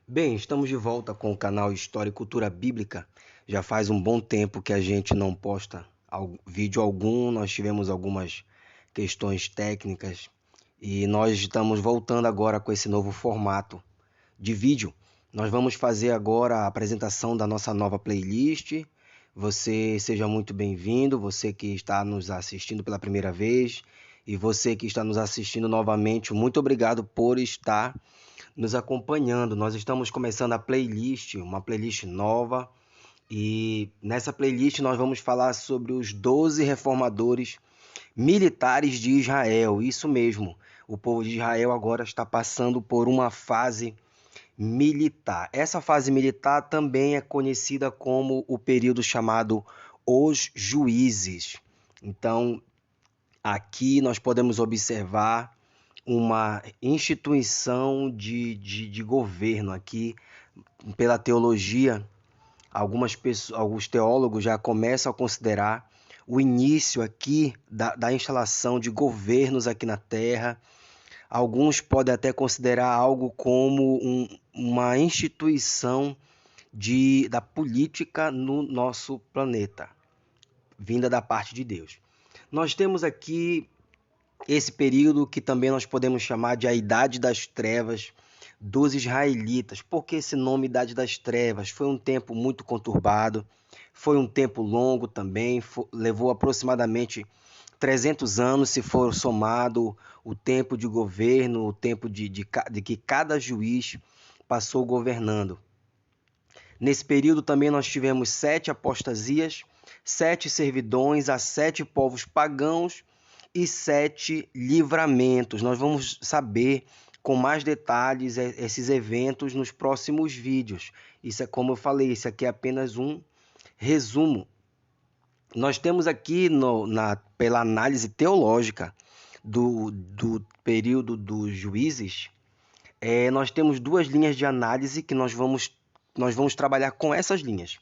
Bem, estamos de volta com o canal História e Cultura Bíblica. Já faz um bom tempo que a gente não posta vídeo algum, nós tivemos algumas questões técnicas e nós estamos voltando agora com esse novo formato de vídeo. Nós vamos fazer agora a apresentação da nossa nova playlist. Você seja muito bem-vindo, você que está nos assistindo pela primeira vez e você que está nos assistindo novamente, muito obrigado por estar nos acompanhando. Nós estamos começando a playlist, uma playlist nova, e nessa playlist nós vamos falar sobre os 12 reformadores militares de Israel. Isso mesmo, o povo de Israel agora está passando por uma fase militar. Essa fase militar também é conhecida como o período chamado Os Juízes. Então, aqui nós podemos observar uma instituição de governo aqui. Pela teologia, alguns teólogos já começam a considerar o início aqui da instalação de governos aqui na Terra. Alguns podem até considerar algo como uma instituição da política no nosso planeta, vinda da parte de Deus. Nós temos aqui esse período que também nós podemos chamar de a Idade das Trevas dos israelitas. Por que esse nome Idade das Trevas? Foi um tempo muito conturbado, foi um tempo longo também, levou aproximadamente 300 anos, se for somado o tempo de governo, o tempo de que cada juiz passou governando. Nesse período também nós tivemos 7 apostasias, 7 servidões a 7 povos pagãos e 7 livramentos. Nós vamos saber com mais detalhes esses eventos nos próximos vídeos. Isso é como eu falei, isso aqui é apenas um resumo. Nós temos aqui, pela análise teológica do período dos juízes, nós temos duas linhas de análise que nós vamos trabalhar com essas linhas.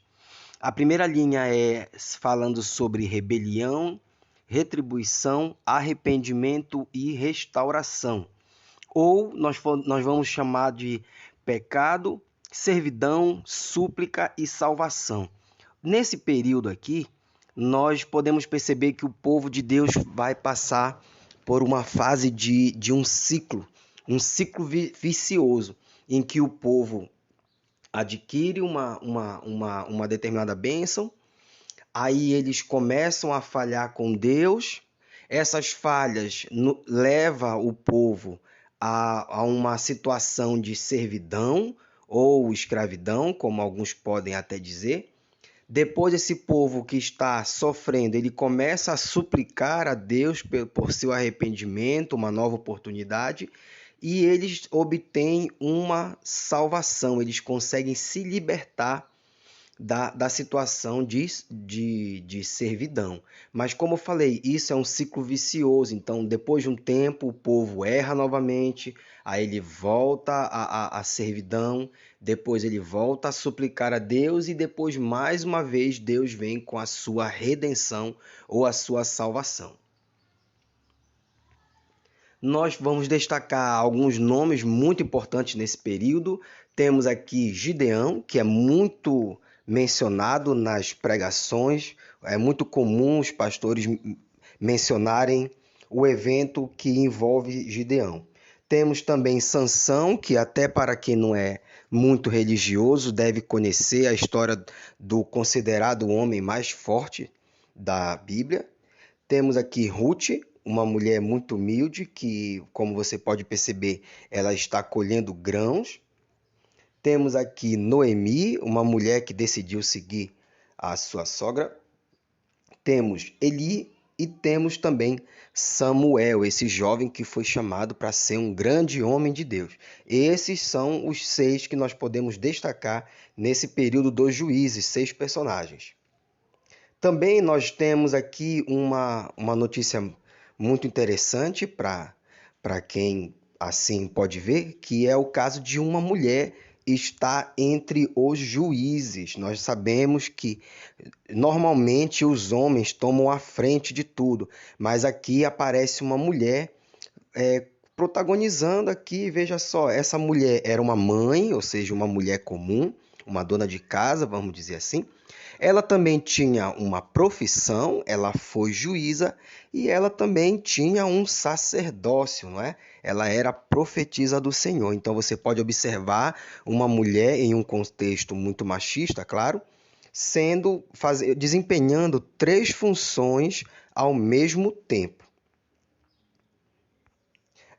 A primeira linha é falando sobre rebelião, retribuição, arrependimento e restauração. Ou nós vamos chamar de pecado, servidão, súplica e salvação. Nesse período aqui, nós podemos perceber que o povo de Deus vai passar por uma fase de um ciclo vicioso, em que o povo adquire uma determinada bênção, aí eles começam a falhar com Deus, essas falhas levam o povo a uma situação de servidão ou escravidão, como alguns podem até dizer. Depois esse povo que está sofrendo, ele começa a suplicar a Deus por seu arrependimento, uma nova oportunidade, e eles obtêm uma salvação, eles conseguem se libertar da situação de servidão. Mas como eu falei, isso é um ciclo vicioso, então depois de um tempo o povo erra novamente, aí ele volta à servidão, depois ele volta a suplicar a Deus e depois mais uma vez Deus vem com a sua redenção ou a sua salvação. Nós vamos destacar alguns nomes muito importantes nesse período. Temos aqui Gideão, que é muito mencionado nas pregações. É muito comum os pastores mencionarem o evento que envolve Gideão. Temos também Sansão, que até para quem não é muito religioso deve conhecer a história do considerado homem mais forte da Bíblia. Temos aqui Ruth, uma mulher muito humilde que, como você pode perceber, ela está colhendo grãos. Temos aqui Noemi, uma mulher que decidiu seguir a sua sogra. Temos Eli e temos também Samuel, esse jovem que foi chamado para ser um grande homem de Deus. Esses são os 6 que nós podemos destacar nesse período dos juízes, 6 personagens. Também nós temos aqui uma notícia muito interessante para quem assim pode ver, que é o caso de uma mulher estar entre os juízes. Nós sabemos que normalmente os homens tomam a frente de tudo, mas aqui aparece uma mulher protagonizando aqui, veja só, essa mulher era uma mãe, ou seja, uma mulher comum, uma dona de casa, vamos dizer assim. Ela também tinha uma profissão, ela foi juíza e ela também tinha um sacerdócio, não é? Ela era profetisa do Senhor. Então você pode observar uma mulher em um contexto muito machista, claro, desempenhando três funções ao mesmo tempo.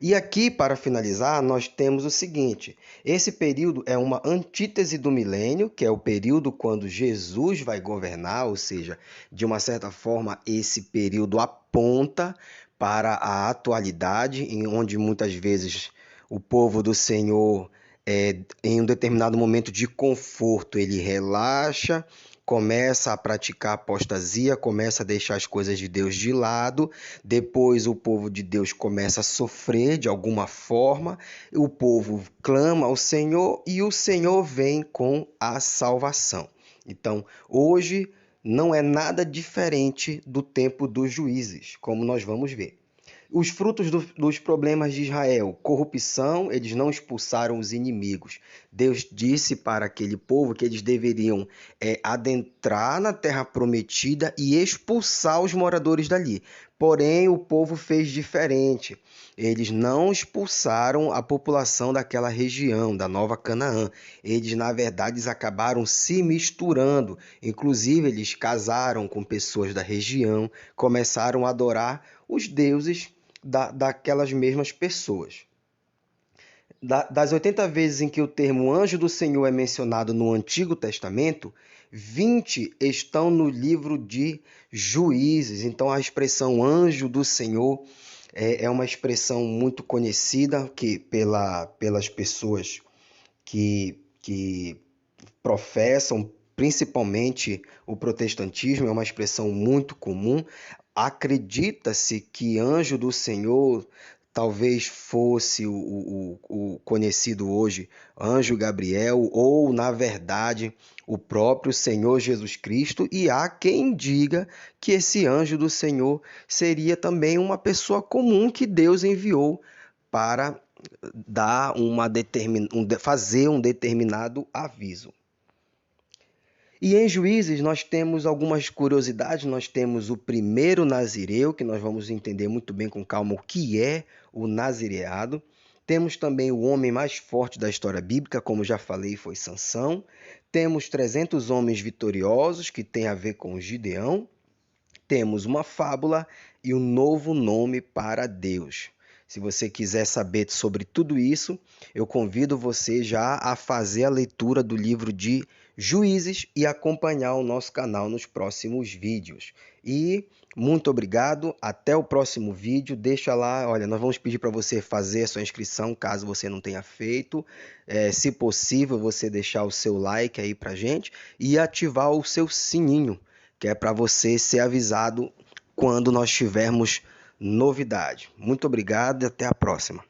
E aqui, para finalizar, nós temos o seguinte: esse período é uma antítese do milênio, que é o período quando Jesus vai governar, ou seja, de uma certa forma, esse período aponta para a atualidade, em onde muitas vezes o povo do Senhor, em um determinado momento de conforto, ele relaxa, começa a praticar apostasia, começa a deixar as coisas de Deus de lado, depois o povo de Deus começa a sofrer de alguma forma, o povo clama ao Senhor e o Senhor vem com a salvação. Então, hoje não é nada diferente do tempo dos juízes, como nós vamos ver. Os frutos dos problemas de Israel, corrupção, eles não expulsaram os inimigos. Deus disse para aquele povo que eles deveriam adentrar na terra prometida e expulsar os moradores dali. Porém, o povo fez diferente. Eles não expulsaram a população daquela região, da Nova Canaã. Eles, na verdade, acabaram se misturando. Inclusive, eles casaram com pessoas da região, começaram a adorar os deuses daquelas mesmas pessoas. Das 80 vezes em que o termo anjo do Senhor é mencionado no Antigo Testamento, 20 estão no livro de Juízes. Então a expressão anjo do Senhor é uma expressão muito conhecida pelas pessoas que professam, principalmente o protestantismo, é uma expressão muito comum. Acredita-se que anjo do Senhor talvez fosse o conhecido hoje anjo Gabriel, ou, na verdade, o próprio Senhor Jesus Cristo, e há quem diga que esse anjo do Senhor seria também uma pessoa comum que Deus enviou para fazer um determinado aviso. E em Juízes nós temos algumas curiosidades, nós temos o primeiro nazireu, que nós vamos entender muito bem com calma o que é o nazireado. Temos também o homem mais forte da história bíblica, como já falei, foi Sansão. Temos 300 homens vitoriosos, que tem a ver com Gideão. Temos uma fábula e um novo nome para Deus. Se você quiser saber sobre tudo isso, eu convido você já a fazer a leitura do livro de Juízes e acompanhar o nosso canal nos próximos vídeos. E muito obrigado, até o próximo vídeo. Deixa lá, olha, nós vamos pedir para você fazer a sua inscrição, caso você não tenha feito. Se possível, você deixar o seu like aí pra gente e ativar o seu sininho, que é para você ser avisado quando nós tivermos novidade. Muito obrigado e até a próxima.